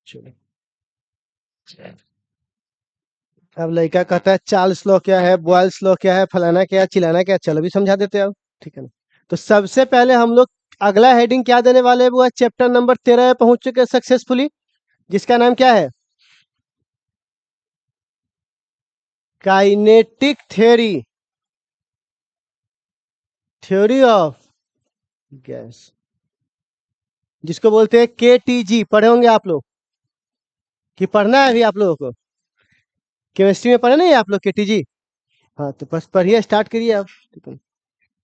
चलो, अब लड़का कहता है चार्ल्स लॉ क्या है, बॉयल्स लॉ क्या है, फलाना क्या है, चिलाना क्या है, चलो भी समझा देते हैं अब। ठीक है ना। तो सबसे पहले हम लोग अगला हेडिंग क्या देने वाले हैं, वो है चैप्टर नंबर 13 में पहुंच चुके सक्सेसफुली, जिसका नाम क्या है, kinetic theory, theory of gas, जिसको बोलते हैं केटीजी। पढ़े होंगे आप लोग, कि पढ़ना है अभी आप लोगों को, केमिस्ट्री में पढ़े नहीं आप लोग केटीजी? हाँ तो बस पढ़िए, स्टार्ट करिए अब। ठीक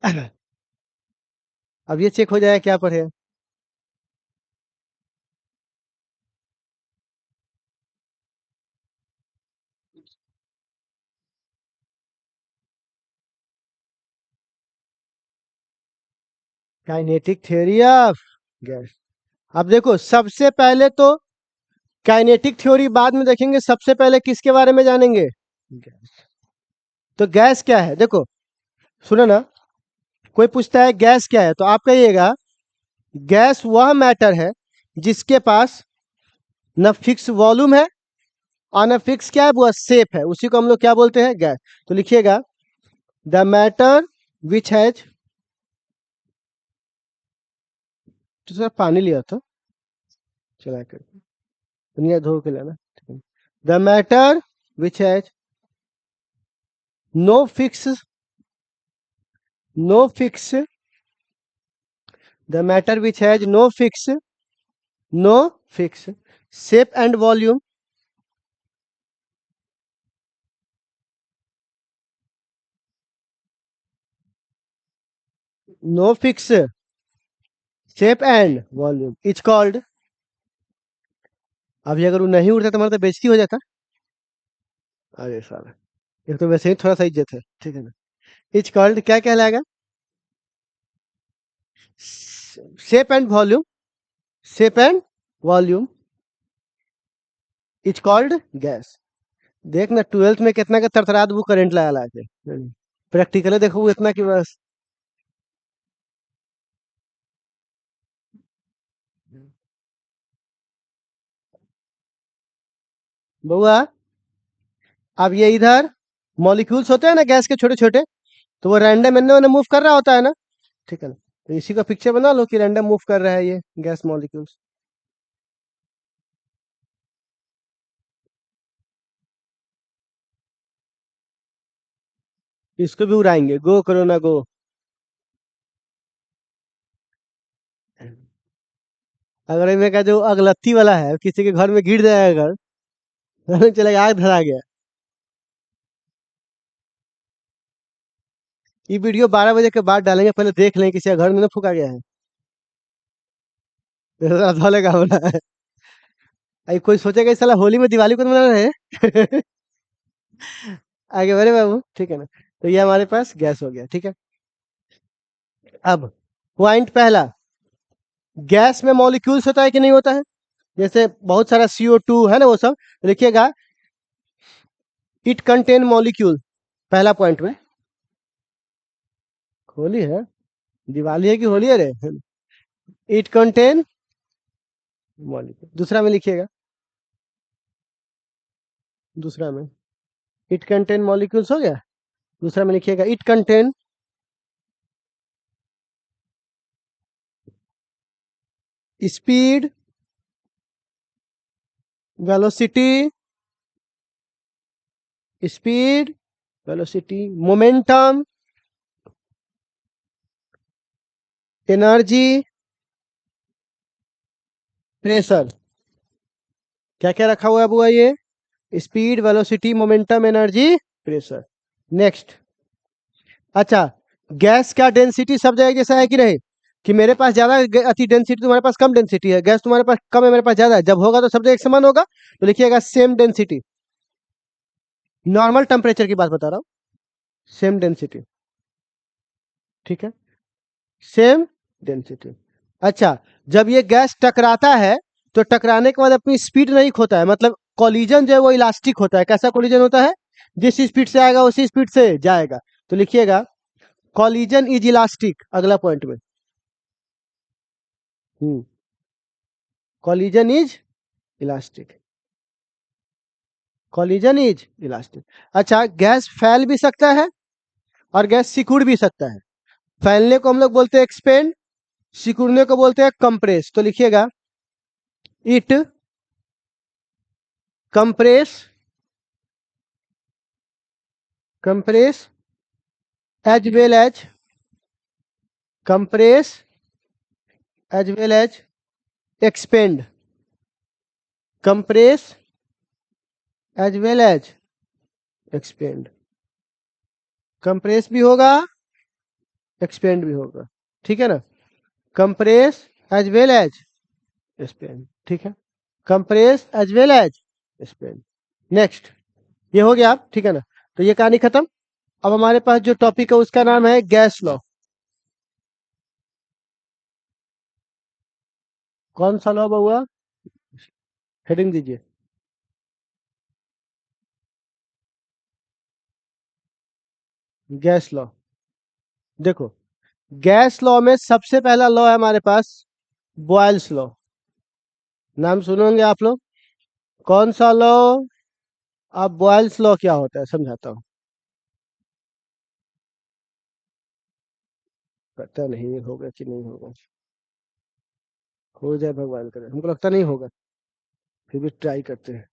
है। अब ये चेक हो जाएगा क्या पढ़े। Kinetic theory of gas. अब देखो, सबसे पहले तो काइनेटिक थ्योरी बाद में देखेंगे, सबसे पहले किसके बारे में जानेंगे, गैस। तो गैस क्या है, देखो सुनो ना, कोई पूछता है गैस क्या है, तो आप कहिएगा गैस वह मैटर है जिसके पास न फिक्स वॉल्यूम है और न फिक्स क्या है, वो शेप है, उसी को हम लोग क्या बोलते हैं, गैस। तो लिखिएगा द मैटर विच हैज, तो सर पानी लिया था, चला कर दुनिया धो के लाना। The matter which has no fix, no fix, the matter which has no fix, no fix shape and volume, no fix shape and volume is called, अभी अगर वो नहीं उड़ता तो हमारा तो बेइज्जती हो जाता। अरे साला, एक तो वैसे ही थोड़ा सा इज्जत है, ठीक है ना। इज कॉल्ड क्या कहलाएगा, shape and volume, shape and volume is called gas. देख ना 12th में कितना का तरतरात वो करंट लगा ला के, प्रैक्टिकल देखो वो इतना कि बस। बउआ, अब ये इधर मॉलिक्यूल्स होते हैं ना गैस के छोटे छोटे, तो वो रैंडम एनने मूव कर रहा होता है ना, ठीक है ना। तो इसी का पिक्चर बना लो कि रैंडम मूव कर रहा है ये गैस मॉलिक्यूल्स। इसको भी उड़ाएंगे, गो करो ना गो। अगर इनमें का जो अगलत्ती वाला है किसी के घर में गिर जाएगा अगर, तो चलेगा आग धरा गया। ये वीडियो 12 बजे के बाद डालेंगे, पहले देख लें किसी के घर में ना फूका गया है। धोले का होना है। अरे कोई सोचेगा इस साला होली में दिवाली को तो मना रहे हैं। आगे बढ़े बाबू, ठीक है ना। तो ये हमारे पास गैस हो गया, ठीक है। अब पॉइंट पहला, गैस में मॉलिक्यूल्स होता है कि नहीं होता है, जैसे बहुत सारा CO2 है ना वो सब, तो लिखिएगा इट कंटेन मॉलिक्यूल, पहला पॉइंट में। होली है, दिवाली है कि होली है रे। इट कंटेन मॉलिक्यूल, दूसरा में लिखिएगा, दूसरा में इट कंटेन मॉलिक्यूल्स हो गया। दूसरा में लिखिएगा it contain speed, velocity, speed, velocity, momentum, energy, pressure. क्या क्या रखा हुआ है बुआ, ये speed, velocity, momentum, energy, pressure. Next, अच्छा, गैस का डेंसिटी सब जगह जैसा है कि नहीं, कि मेरे पास ज्यादा अति डेंसिटी, तुम्हारे पास कम डेंसिटी है, गैस तुम्हारे पास कम है मेरे पास ज्यादा है, जब होगा तो सब जगह एक समान होगा, तो लिखिएगा सेम डेंसिटी। नॉर्मल टेम्परेचर की बात बता रहा हूँ, सेम डेंसिटी, ठीक है, सेम डेंसिटी। अच्छा, जब ये गैस टकराता है तो टकराने के बाद अपनी स्पीड नहीं खोता है, मतलब कोलिजन जो है वो इलास्टिक होता है। कैसा कोलिजन होता है, जिस स्पीड से आएगा उसी स्पीड से जाएगा। तो लिखिएगा कोलिजन इज इलास्टिक, अगला पॉइंट में। Collision is elastic, collision is elastic. अच्छा, गैस फैल भी सकता है और गैस सिकुड़ भी सकता है। फैलने को हम लोग बोलते हैं एक्सपेंड, सिकुड़ने को बोलते हैं कंप्रेस। तो लिखिएगा it compress, compress as well as, compress as well as expand, compress as well as expand. Compress भी होगा, एक्सपेंड भी होगा, ठीक है ना। Compress as well as expand, ठीक है। Compress as well as expand. Next, ये हो गया, ठीक है ना। तो ये कहानी खत्म। अब हमारे पास जो टॉपिक है उसका नाम है गैस लॉ। कौन सा लॉ हुआ, हेडिंग दीजिए। Gas law. देखो, गैस लॉ में सबसे पहला लॉ है हमारे पास बॉयल्स लॉ। नाम सुनोगे आप लोग, कौन सा लॉ? अब बॉयल्स लॉ क्या होता है समझाता हूँ। पता नहीं होगा कि नहीं होगा, हो जाए भगवान करे, हमको लगता नहीं होगा, फिर भी ट्राई करते हैं।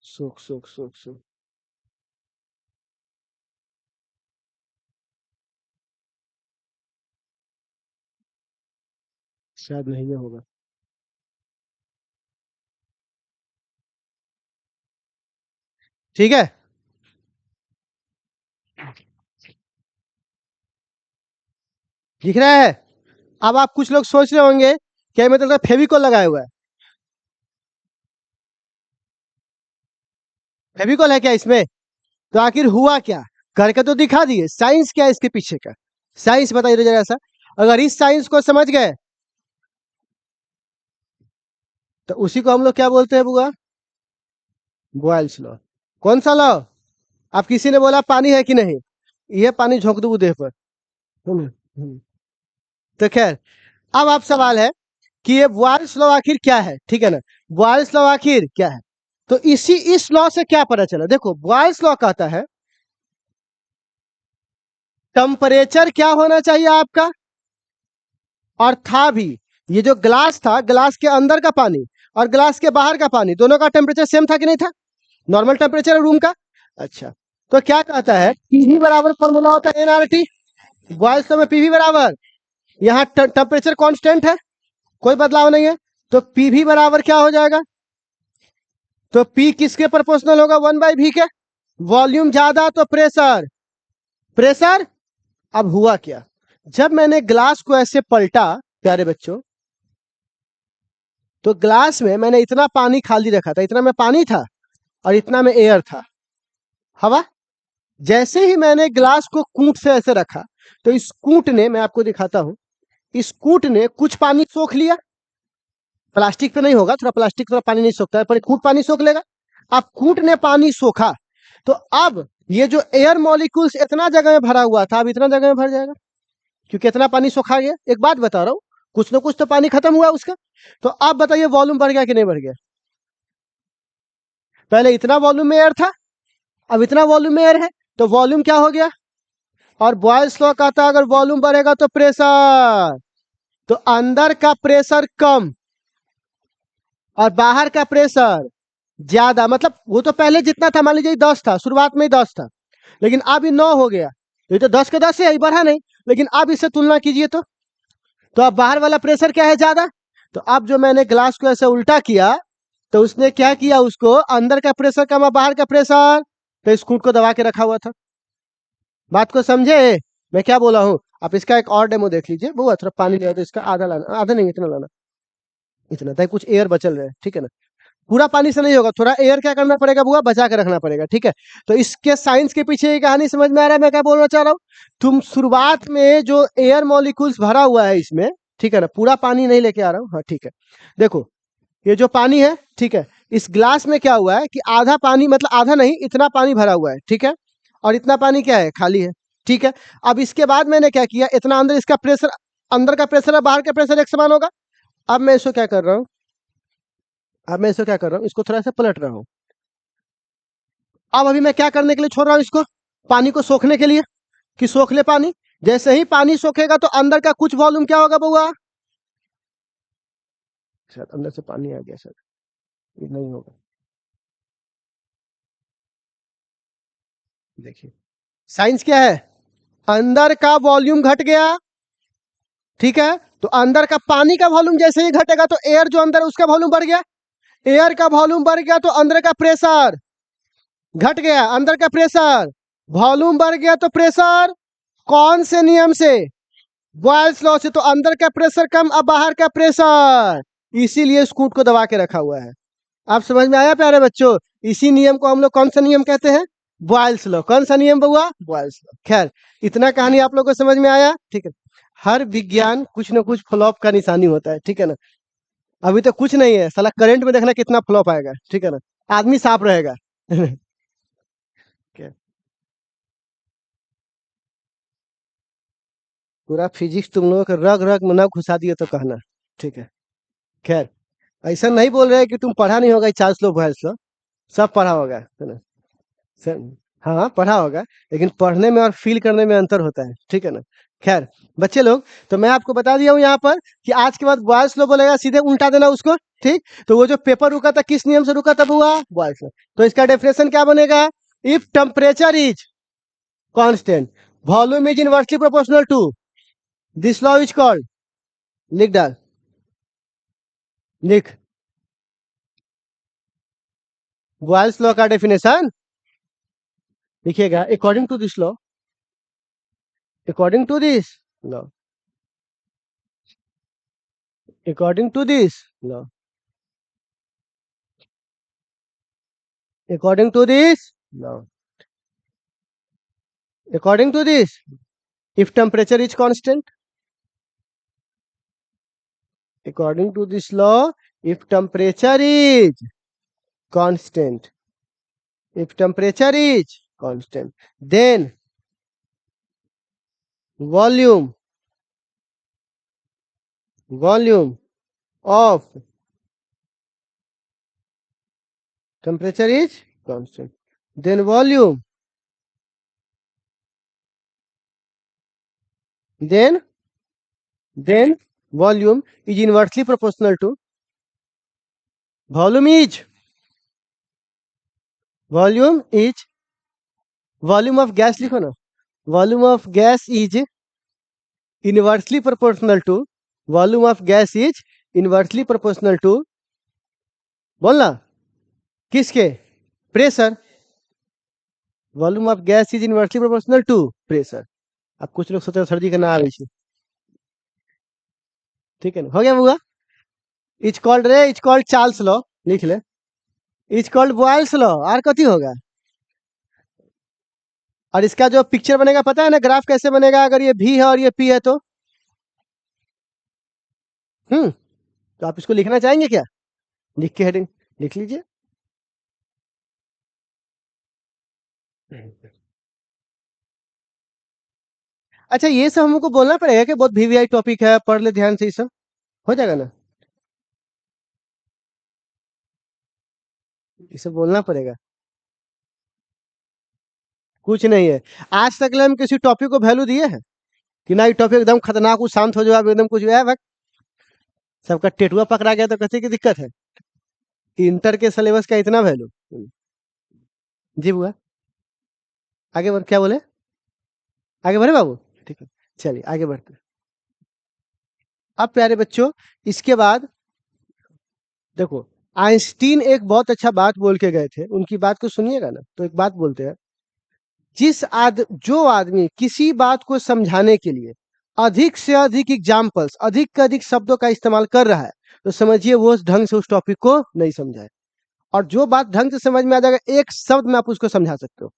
सुख सुख सुख सुख, शायद नहीं होगा। ठीक है, दिख रहा है। अब आप कुछ लोग सोच रहे होंगे क्या मतलब फेविकोल लगाया हुआ है, फेविकोल है क्या इसमें? तो आखिर हुआ क्या, करके तो दिखा दिए। साइंस क्या है इसके पीछे का, साइंस बताइए जरा सा। अगर इस साइंस को समझ गए तो उसी को हम लोग क्या बोलते हैं बुआ, बॉयल्स लॉ। कौन सा लॉ? आप किसी ने बोला पानी है कि नहीं, ये पानी झोंक दो देह पर। हम्म। तो खैर, अब आप सवाल है कि ये बॉयल्स लॉ आखिर क्या है, ठीक है ना। बॉयल्स लॉ आखिर क्या है? तो इस लॉ से क्या पता चला, देखो बॉयल्स लॉ कहता है टेम्परेचर क्या होना चाहिए आपका, और था भी। ये जो ग्लास था, ग्लास के अंदर का पानी और ग्लास के बाहर का पानी, दोनों का टेम्परेचर सेम था कि नहीं था, नॉर्मल टेम्परेचर है रूम का। अच्छा, तो क्या कहता है, पीवी बराबर फॉर्मूला होता है एनआरटी। बॉयल्स लॉ में पीवी बराबर, यहाँ टेम्परेचर कांस्टेंट है, कोई बदलाव नहीं है, तो पीवी बराबर क्या हो जाएगा, तो पी किसके प्रोपोर्शनल होगा, 1/v के। वॉल्यूम ज्यादा तो प्रेशर, प्रेशर। अब हुआ क्या, जब मैंने ग्लास को ऐसे पलटा प्यारे बच्चों, तो ग्लास में मैंने इतना पानी खाली रखा था, इतना में पानी था और इतना में एयर था, हवा। जैसे ही मैंने ग्लास को कूट से ऐसे रखा, तो इस कूट ने, मैं आपको दिखाता हूं, इस कूट ने कुछ पानी सोख लिया। प्लास्टिक पे नहीं होगा, थोड़ा प्लास्टिक थोड़ा पानी नहीं सोखता है, पर कूट पानी सोख लेगा। अब कूट ने पानी सोखा, तो अब ये जो एयर मॉलिक्यूल्स इतना जगह में भरा हुआ था, अब इतना जगह में भर जाएगा, क्योंकि इतना पानी सोखा गया। एक बात बता रहा हूं, कुछ ना कुछ तो पानी खत्म हुआ उसका। तो आप बताइए वॉल्यूम बढ़ गया कि नहीं बढ़ गया? पहले इतना वॉल्यूम में एयर था, अब इतना वॉल्यूम में एयर है, तो वॉल्यूम क्या हो गया। और बॉयल्स लॉ कहता है अगर वॉल्यूम बढ़ेगा तो प्रेशर, तो अंदर का प्रेशर कम और बाहर का प्रेशर ज्यादा। मतलब वो तो पहले जितना था, मान लीजिए 10 था, शुरुआत में ही 10 था, लेकिन अब ये 9 हो गया। तो ये तो 10 के 10 है, ये बढ़ा नहीं, लेकिन अब इससे तुलना कीजिए तो अब बाहर वाला प्रेशर क्या है, ज्यादा। तो अब जो मैंने ग्लास को ऐसे उल्टा किया, तो उसने क्या किया, उसको अंदर का प्रेशर कम और बाहर का प्रेशर, तो स्कूट को दबा के रखा हुआ था। बात को समझे मैं क्या बोला हूँ? आप इसका एक और डेमो देख लीजिए। वो थोड़ा पानी लिया तो इसका आधा लाना, आधा नहीं इतना लाना, इतना ताकि कुछ एयर बचल रहे, ठीक है ना। पूरा पानी से नहीं होगा, थोड़ा एयर क्या करना पड़ेगा बुआ, बचा के रखना पड़ेगा, ठीक है। तो इसके साइंस के पीछे ये कहानी समझ में आ रहा है मैं क्या बोलना चाह रहा हूँ। तुम शुरुआत में जो एयर मॉलिक्यूल्स भरा हुआ है इसमें, ठीक है ना, पूरा पानी नहीं लेके आ रहा हूँ, हाँ ठीक है। देखो ये जो पानी है, ठीक है, इस ग्लास में क्या हुआ है कि आधा पानी, मतलब आधा नहीं, इतना पानी भरा हुआ है, ठीक है, और इतना पानी क्या है, खाली है, ठीक है। अब इसके बाद मैंने क्या किया, इतना अंदर इसका प्रेशर अंदर का प्रेशर और बाहर का प्रेशर एक समान होगा। अब मैं इसको क्या कर रहा हूँ, इसको थोड़ा सा पलट रहा हूँ। अब अभी मैं क्या करने के लिए छोड़ रहा हूँ इसको, पानी को सोखने के लिए, कि सोख ले पानी। जैसे ही पानी सोखेगा तो अंदर का कुछ वॉल्यूम क्या होगा बउआ, शायद अंदर से पानी आ गया, शायद ये नहीं होगा। देखिए साइंस क्या है, अंदर का वॉल्यूम घट गया, ठीक है, तो अंदर का पानी का वॉल्यूम जैसे ही घटेगा तो एयर जो अंदर है उसका वॉल्यूम बढ़ गया, एयर का वॉल्यूम बढ़ गया तो अंदर का प्रेशर घट गया, अंदर का प्रेशर, वॉल्यूम बढ़ गया तो प्रेशर, कौन से नियम से, बॉयल्स लॉ से। तो अंदर का प्रेशर कम अब बाहर का प्रेशर, इसीलिए स्कूट को दबा के रखा हुआ है। आप समझ में आया प्यारे बच्चों, इसी नियम को हम लोग कौन सा नियम कहते हैं, बॉयल्स लॉ। कौन सा नियम बउआ, बॉयल्स लॉ। खैर इतना कहानी आप लोग को समझ में आया, ठीक है। हर विज्ञान कुछ ना कुछ फ्लॉप का निशानी होता है, ठीक है ना। अभी तो कुछ नहीं है, साला करंट में देखना कितना फ्लॉप आएगा, ठीक है ना, आदमी साफ रहेगा। क्या? पूरा फिजिक्स तुम लोगों के रग रग में ना घुसा दिए तो कहना, ठीक है। खैर ऐसा नहीं बोल रहे कि तुम पढ़ा नहीं होगा, चार्ल्स लो बॉयल्स लो सब पढ़ा होगा, है ना। हाँ हाँ, पढ़ा होगा, लेकिन पढ़ने में और फील करने में अंतर होता है, ठीक है ना। खैर बच्चे लोग, तो मैं आपको बता दिया हूँ यहाँ पर कि आज के बाद बॉयल्स लो बोलेगा सीधे उल्टा देना उसको, ठीक। तो वो जो पेपर रुका था किस नियम से रुका था बुआ, बॉयल्स लो। तो इसका डेफिनेशन क्या बनेगा, if temperature is constant, volume is inversely proportional to, this law is called, लिख डाल, लिख, बॉयल्स लॉ का डेफिनेशन लिखिएगा, according to this law, according to this law, according to this law, according to this law, according to this, if temperature is constant, according to this law, if temperature is constant, if temperature is constant, then volume of temperature is constant, then volume, then volume is inversely proportional to, volume is volume of gas, लिखो ना, volume of gas is inversely proportional to, volume of gas is inversely proportional to, बोलना, किसके, pressure, volume of gas is inversely proportional to pressure. अब कुछ लोग सोचते हैं सर्दी का ना आ रही, ठीक है ना, हो गया बुआ। इज कॉल्ड रे, इज कॉल्ड चार्ल्स लॉ, लिख ले, इज कॉल्ड बॉयल्स लॉ, और कथी होगा। और इसका जो पिक्चर बनेगा पता है ना, ग्राफ कैसे बनेगा, अगर ये भी है और ये पी है तो, तो आप इसको लिखना चाहेंगे क्या, लिख के हेडिंग लिख लीजिए। अच्छा ये सब हमको बोलना पड़ेगा कि बहुत वीवीआई टॉपिक है, पढ़ ले ध्यान से, ये सब हो जाएगा ना, ये सब बोलना पड़ेगा। कुछ नहीं है, आज तक हम किसी टॉपिक को वैल्यू दिए हैं कि ना, ये टॉपिक एकदम खतरनाक, कुछ शांत हो जाओ आप एकदम, कुछ है वक्त सबका टेटुआ पकड़ा गया तो कैसे की दिक्कत है, इंटर के सिलेबस का इतना वैल्यू। जी बुआ, आगे बढ़, क्या बोले, आगे बढ़े बाबू, ठीक है, चलिए आगे बढ़ते हैं। अब प्यारे बच्चों इसके बाद देखो, आइंस्टीन एक बहुत अच्छा बात बोल के गए थे, उनकी बात को सुनिएगा ना, तो एक बात बोलते हैं, जो आदमी किसी बात को समझाने के लिए अधिक से अधिक एग्जाम्पल्स, अधिक से अधिक शब्दों का इस्तेमाल कर रहा है, तो समझिए वो ढंग से उस टॉपिक को नहीं समझा है। और जो बात ढंग से समझ में आ जाएगा, एक शब्द में आप उसको समझा सकते हो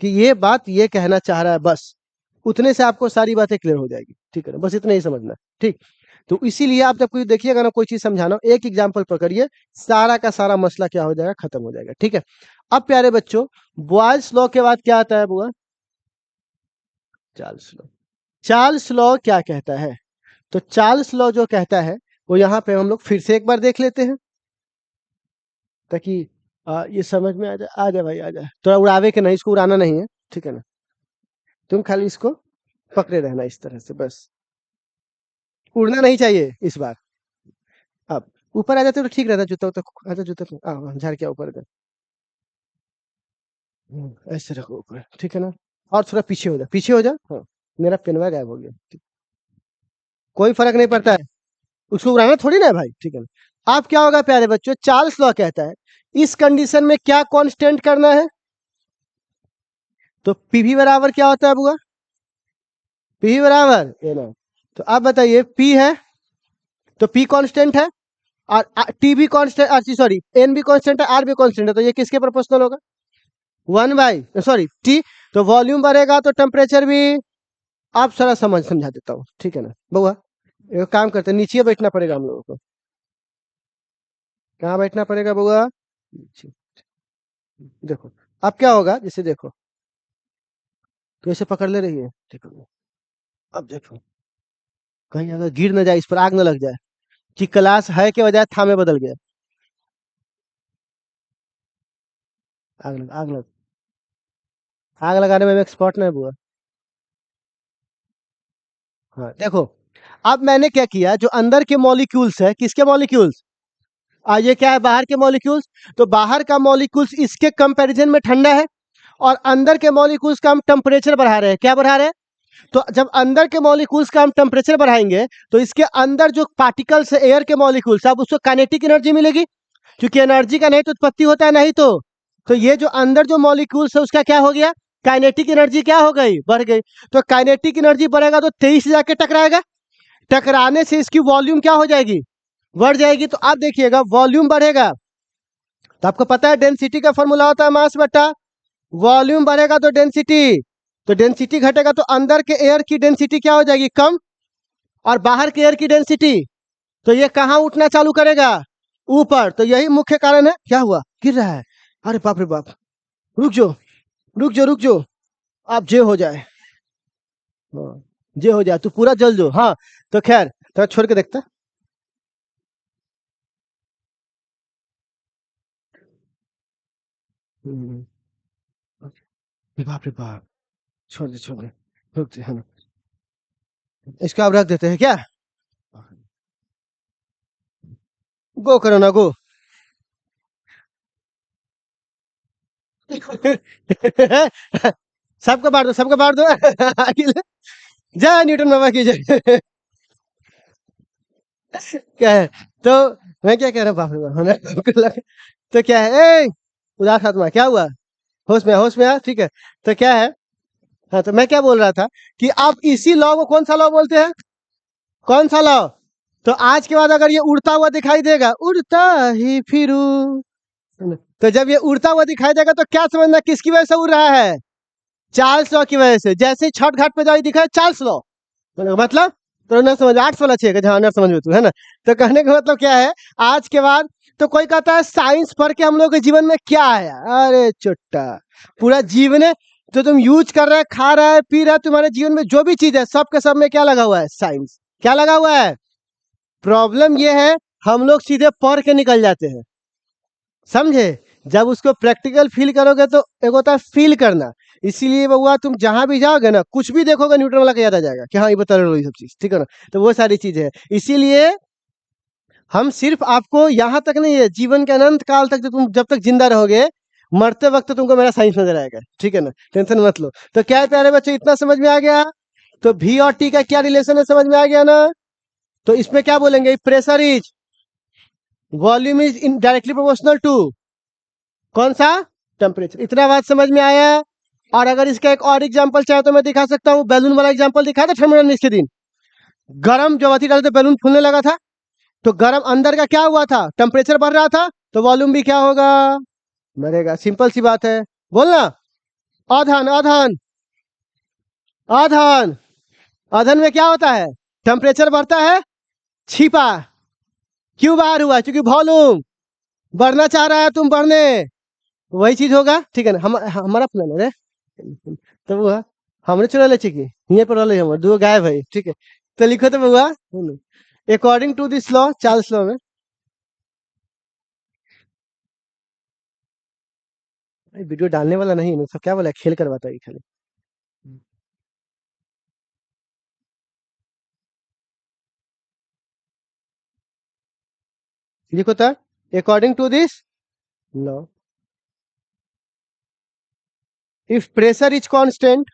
कि ये बात ये कहना चाह रहा है, बस उतने से आपको सारी बातें क्लियर हो जाएगी, ठीक है ना, बस इतना ही समझना, ठीक। तो इसीलिए आप जब कोई देखिएगा ना, कोई चीज समझाना, एक एग्जाम्पल पकड़िए, सारा का सारा मसला क्या हो जाएगा, खत्म हो जाएगा, ठीक है। अब प्यारे बच्चों बॉयल्स लॉ के बाद क्या आता है बुआ, चार्ल्स लॉ। चार्ल्स लॉ क्या कहता है, तो चार्ल्स लॉ जो कहता है वो यहाँ पे हम लोग फिर से एक बार देख लेते हैं, ताकि ये समझ में आ जाए भाई, आ जाए। थोड़ा उड़ावे के नहीं, इसको उड़ाना नहीं है, ठीक है ना। तुम खाली इसको पकड़े रहना इस तरह से, बस उड़ना नहीं चाहिए इस बार। अब ऊपर आ जाते तो ठीक रहता, जूता उता आजा, जूता झाड़ के ऊपर कर। ऐसे रखो ऊपर, ठीक है ना। और थोड़ा पीछे हो जा, पीछे हो जा। हाँ, मेरा पेनवा गायब हो गया, ठीक। कोई फर्क नहीं पड़ता है, उसको उड़ाना थोड़ी ना है भाई, ठीक है ना। अब क्या होगा प्यारे बच्चों, चार्ल्स लॉ कहता है इस कंडीशन में क्या कांस्टेंट करना है, तो पीवी बराबर क्या होता है बुआ, पी बराबर ये ना। तो आप बताइए, पी है तो पी कांस्टेंट है, और टी भी कांस्टेंट, सॉरी एन भी कांस्टेंट है, आर भी कांस्टेंट है, तो ये किसके प्रोपोर्शनल होगा, 1 बाई सॉरी टी। तो वॉल्यूम बढ़ेगा तो टेम्परेचर भी। आप सारा समझा देता हूँ, ठीक है ना बउआ। एक काम करते हैं, नीचे बैठना पड़ेगा हम लोगों को। कहाँ बैठना पड़ेगा बउआ, नीचे। देखो अब क्या होगा, जैसे देखो तो ऐसे पकड़ ले रही है, ठीक है। अब देखो कहीं अगर गिर न जाए, इस पर आग न लग जाए, कि क्लास है के बजाय था में बदल गया। आग लग, आग लग, आग लगाने में एक्सपर्ट नहीं बुआ। हाँ देखो, अब मैंने क्या किया, जो अंदर के मॉलिक्यूल्स है, किसके मॉलिक्यूल्स, ये क्या है, बाहर के मॉलिक्यूल्स। तो बाहर का मॉलिक्यूल्स इसके कंपैरिजन में ठंडा है, और अंदर के मॉलिक्यूल्स का हम टेम्परेचर बढ़ा रहे हैं, क्या बढ़ा रहे हैं। तो जब अंदर के मॉलिक्यूल्स का हम टेम्परेचर बढ़ाएंगे, तो इसके अंदर जो पार्टिकल्स है एयर के मॉलिक्यूल्स, अब उसको काइनेटिक एनर्जी मिलेगी, क्योंकि एनर्जी का नहीं तो उत्पत्ति होता है, नहीं तो ये जो अंदर जो मॉलिक्यूल्स है उसका क्या हो गया, काइनेटिक एनर्जी क्या हो गई, बढ़ गई। तो काइनेटिक एनर्जी बढ़ेगा तो 23 से जाके टकराएगा, टकराने से इसकी वॉल्यूम क्या हो जाएगी, बढ़ जाएगी। तो आप देखिएगा वॉल्यूम बढ़ेगा, तो आपको पता है डेंसिटी का फॉर्मूला होता है मास बटा वॉल्यूम, बढ़ेगा तो डेंसिटी, तो डेंसिटी घटेगा तो अंदर के एयर की डेंसिटी क्या हो जाएगी, कम, और बाहर के एयर की डेंसिटी, तो ये कहाँ उठना चालू करेगा, ऊपर। तो यही मुख्य कारण है। क्या हुआ, गिर रहा है, अरे बाप रे बाप, रुक जाओ, रुक जाओ, रुक जाओ, आप जे हो जाए, हाँ, जे हो जाए, तू पूरा जल जो। हाँ तो खैर, तो छोड़ के देखता। हम्म, बाप रे बाप, छोड़ दे, छोड़ दे, रुक दे, है ना। इसका अब रख देते हैं क्या, गो करो ना, गो। सबको बांट दो, सबको बांट दो। अकेले जय न्यूटन बाबा की जय। क्या है, तो मैं क्या कह रहा हूँ, बाप रे बाप, तो क्या है, ए उदास आत्मा, क्या हुआ, होश में आ, होश में आ, ठीक है। तो क्या है, हाँ तो मैं क्या बोल रहा था, कि आप इसी लॉ को कौन सा लॉ बोलते हैं, कौन सा लॉ। तो आज के बाद अगर ये उड़ता हुआ दिखाई देगा, उड़ता ही फिरू, तो जब ये उड़ता हुआ दिखाई देगा तो क्या समझना किसकी वजह से उड़ रहा है, चार्ल्स लॉ की वजह से। जैसे ही छठ घाट पे जाओ दिखा चार्ल्स लॉ, मतलब तो न समझ, आर्ट्स वाला चाहिए, जहाँ न समझ में तू, है ना। तो कहने का मतलब क्या है, आज के बाद तो कोई कहता है साइंस पढ़ के हम लोग के जीवन में क्या आया, अरे चुट्टा, पूरा जीवन है जो तुम यूज कर रहे हैं, खा रहा है, पी रहा है, तुम्हारे जीवन में जो भी चीज है सब के सब में क्या लगा हुआ है, साइंस, क्या लगा हुआ है। प्रॉब्लम ये है, हम लोग सीधे पढ़ के निकल जाते हैं, समझे। जब उसको प्रैक्टिकल फील करोगे तो एक होता है फील करना। इसीलिए बउआ तुम जहां भी जाओगे ना, कुछ भी देखोगे न्यूटन वाला का याद आ जाएगा कि हाँ ये बता रहे हो ये सब चीज, ठीक है ना। तो वो सारी चीजें है, इसीलिए हम सिर्फ आपको यहाँ तक नहीं है, जीवन के अनंत काल तक, तुम जब तक जिंदा रहोगे, मरते वक्त तुमको मेरा साइंस नजर आएगा, ठीक है ना, टेंशन मत लो। तो क्या है प्यारे बच्चे, इतना समझ में आ गया। तो भी और टी का क्या रिलेशन है, समझ में आ गया ना। तो इसमें क्या बोलेंगे, pressure is, volume is in directly proportional to कौन सा, टेम्परेचर। इतना बात समझ में आया। और अगर इसका एक और एग्जांपल चाहे तो मैं दिखा सकता हूँ, बैलून वाला एग्जांपल दिखा था थर्मोडायनामिक्स के दिन। गरम जब अति डाले तो बैलून फूलने लगा था, तो गरम अंदर का क्या हुआ था, टेम्परेचर बढ़ रहा था, तो वॉल्यूम भी क्या होगा, बढ़ेगा। सिंपल सी बात है, बोलना। आधान, आधान, आधान, आधान में क्या होता है, टेम्परेचर बढ़ता है, छिपा, क्यों बाहर हुआ, क्योंकि वॉल्यूम बढ़ना चाह रहा है, तुम बढ़ने, वही चीज होगा, ठीक है ना। हमारा प्लान है रे, तो वो है, हमने चुरा ले चाहिए, ये पर ले हम दो गायब है, ठीक है। तो लिखो तो बउआ, according to this law, Charles law में, वीडियो डालने वाला नहीं है, सब क्या बोला, खेल करवाता है खाली। लिखो तो, according to this law, if pressure is constant,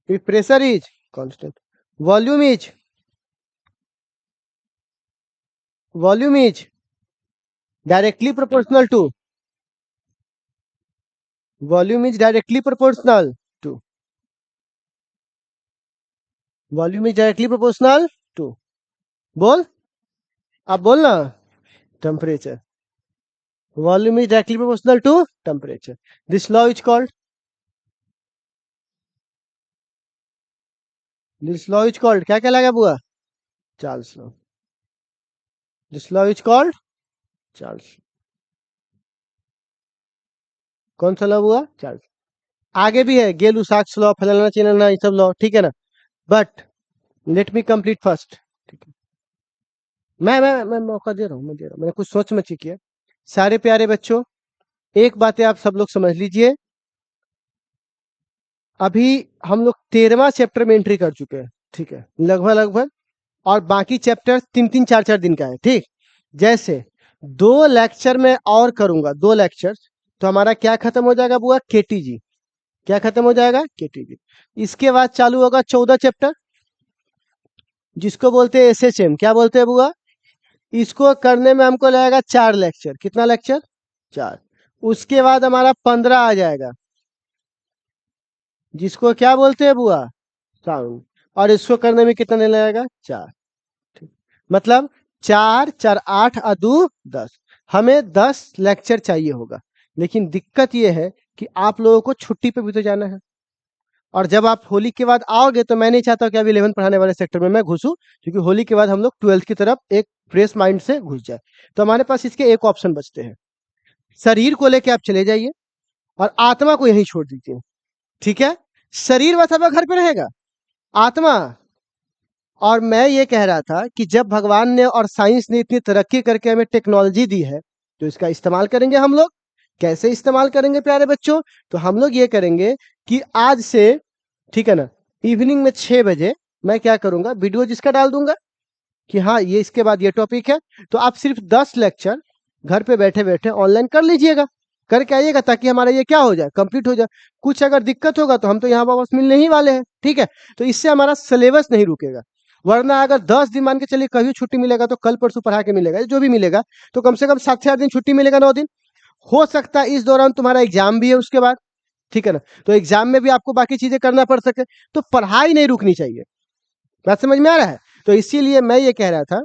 if pressure is constant, volume is, volume is directly proportional to, volume is directly proportional to, volume is directly proportional to, बोल, अब बोल ना, temperature, volume is directly proportional to temperature. This law is called, this law is called, क्या कहलाएगा बुआ, Charles law. This law is called Charles. कौन सा law हुआ, चार्ल्स. आगे भी है गेलू साक्स लॉ, फलाना चिलाना, ये सब लॉ, ठीक है ना, but let me complete first. ठीक है, मैं मौका दे रहा हूँ, मैं दे रहा हूँ, मैंने कुछ सोच में किया. सारे प्यारे बच्चों, एक बात है, आप सब लोग समझ लीजिए, अभी हम लोग 13वां चैप्टर में एंट्री कर चुके हैं, ठीक है, लगभग लगभग, और बाकी चैप्टर 3-3 4-4 दिन का है, ठीक. जैसे 2 लेक्चर में और करूंगा, 2 लेक्चर, तो हमारा क्या खत्म हो जाएगा बुआ, केटीजी. क्या खत्म हो जाएगा, केटीजी. इसके बाद चालू होगा 14 चैप्टर, जिसको बोलते हैं एसएचएम. क्या बोलते हैं बुआ, इसको करने में हमको लगेगा 4 लेक्चर. कितना लेक्चर, 4. उसके बाद हमारा 15 आ जाएगा, जिसको क्या बोलते हैं बुआ, साउंड. और इसको करने में कितना दिन लगेगा, 4. ठीक. मतलब 4 4 8 और 2 10, हमें 10 लेक्चर चाहिए होगा. लेकिन दिक्कत यह है कि आप लोगों को छुट्टी पे भी तो जाना है, और जब आप होली के बाद आओगे तो मैं नहीं चाहता कि अभी 11 पढ़ाने वाले सेक्टर में मैं घुसूं, क्योंकि होली के बाद हम लोग 12th की तरफ एक फ्रेश माइंड से घुस जाए. तो हमारे पास इसके एक ऑप्शन बचते हैं, शरीर को लेके आप चले जाइए और आत्मा को यहीं छोड़ दीजिए. ठीक है, शरीर वह सब घर पे रहेगा, आत्मा. और मैं ये कह रहा था कि जब भगवान ने और साइंस ने इतनी तरक्की करके हमें टेक्नोलॉजी दी है, तो इसका इस्तेमाल करेंगे हम लोग. कैसे इस्तेमाल करेंगे प्यारे बच्चों, तो हम लोग ये करेंगे कि आज से, ठीक है ना, इवनिंग में 6 बजे मैं क्या करूंगा, वीडियो जिसका डाल दूंगा कि हाँ ये इसके बाद ये टॉपिक है, तो आप सिर्फ 10 लेक्चर घर पे बैठे बैठे ऑनलाइन कर लीजिएगा, करके आइएगा, ताकि हमारा ये क्या हो जाए, कंप्लीट हो जाए. कुछ अगर दिक्कत होगा तो हम तो यहाँ वापस मिलने ही वाले हैं, ठीक है. तो इससे हमारा सिलेबस नहीं रुकेगा. वरना अगर 10 दिन मान के चलिए, कभी छुट्टी मिलेगा तो कल परसों पढ़ा के मिलेगा, जो भी मिलेगा, तो कम से कम 7 से 8 दिन छुट्टी मिलेगा, 9 दिन. हो सकता है इस दौरान तुम्हारा एग्जाम भी है उसके बाद, ठीक है ना, तो एग्जाम में भी आपको बाकी चीजें करना पड़ सके, तो पढ़ाई नहीं रुकनी चाहिए. बात समझ में आ रहा है. तो इसीलिए मैं ये कह रहा था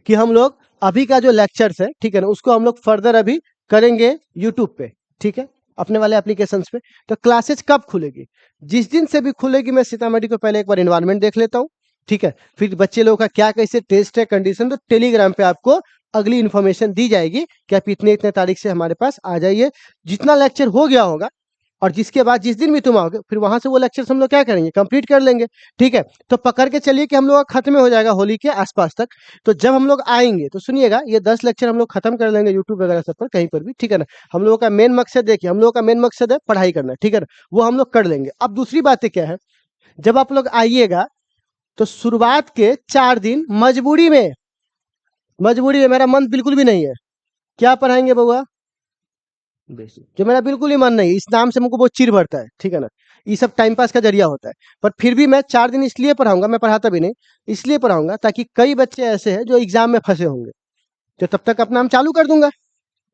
कि हम लोग अभी का जो लेक्चर्स है, ठीक है ना, उसको हम लोग फर्दर अभी करेंगे यूट्यूब पे, ठीक है, अपने वाले एप्लीकेशंस पे. तो क्लासेज कब खुलेगी, जिस दिन से भी खुलेगी, मैं सीतामढ़ी को पहले एक बार एनवायरनमेंट देख लेता हूँ, ठीक है, फिर बच्चे लोगों का क्या कैसे टेस्ट है, कंडीशन, तो टेलीग्राम पे आपको अगली इन्फॉर्मेशन दी जाएगी कि आप इतने इतने तारीख से हमारे पास आ जाइए. जितना लेक्चर हो गया होगा, और जिसके बाद जिस दिन भी तुम आओगे, फिर वहां से वो लेक्चर हम लोग क्या करेंगे, कंप्लीट कर लेंगे. ठीक है, तो पकड़ के चलिए कि हम लोग का खत्म हो जाएगा होली के आसपास तक. तो जब हम लोग आएंगे तो सुनिएगा, ये 10 लेक्चर हम लोग खत्म कर लेंगे यूट्यूब वगैरह सब पर, कहीं पर भी, ठीक है ना. हम लोगों का मेन मकसद देखिए, हम लोगों का मेन मकसद है पढ़ाई करना, ठीक है ना, वो हम लोग कर लेंगे. अब दूसरी बातें क्या है, जब आप लोग आइएगा तो शुरुआत के 4 दिन मजबूरी में, मजबूरी में, मेरा मन बिल्कुल भी नहीं है, क्या पढ़ाएंगे बउआ, बेसिक, जो मेरा बिल्कुल ही मन नहीं है, इस नाम से मुझको बहुत चिढ़ बढ़ता है, ठीक है ना. ये सब टाइम पास का जरिया होता है, पर फिर भी मैं 4 दिन इसलिए पढ़ाऊंगा, मैं पढ़ाता भी नहीं, इसलिए पढ़ाऊंगा ताकि कई बच्चे ऐसे हैं जो एग्जाम में फंसे होंगे, तो तब तक अपना हम चालू कर दूंगा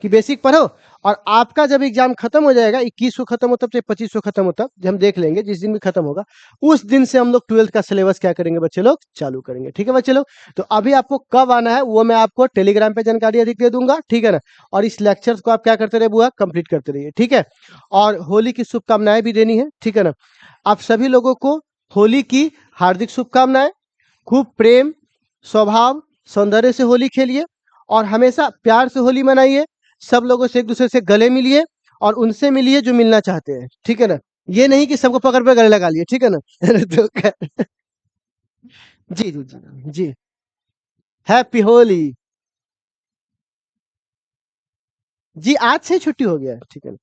कि बेसिक पढ़ो. और आपका जब एग्जाम खत्म हो जाएगा, 21 को खत्म होता है, 25 को खत्म होता है, जब हम देख लेंगे, जिस दिन भी खत्म होगा, उस दिन से हम लोग 12th का सिलेबस क्या करेंगे बच्चे लोग, चालू करेंगे. ठीक है बच्चे लोग, तो अभी आपको कब आना है वो मैं आपको टेलीग्राम पे जानकारी अधिक दे दूंगा, ठीक है ना. और इस लेक्चर्स को आप क्या करते रहे बुआ, कंप्लीट करते रहिए, ठीक है. और होली की शुभकामनाएं भी देनी है, ठीक है ना. आप सभी लोगों को होली की हार्दिक शुभकामनाएं. खूब प्रेम, स्वभाव, सौंदर्य से होली खेलिए, और हमेशा प्यार से होली मनाइए. सब लोगों से एक दूसरे से गले मिलिए, और उनसे मिलिए जो मिलना चाहते हैं, ठीक है ना. ये नहीं कि सबको पकड़ पे गले लगा लिए, ठीक है ना. तो जी जी जी जी। हैप्पी होली। जी आज से छुट्टी हो गया है, ठीक है।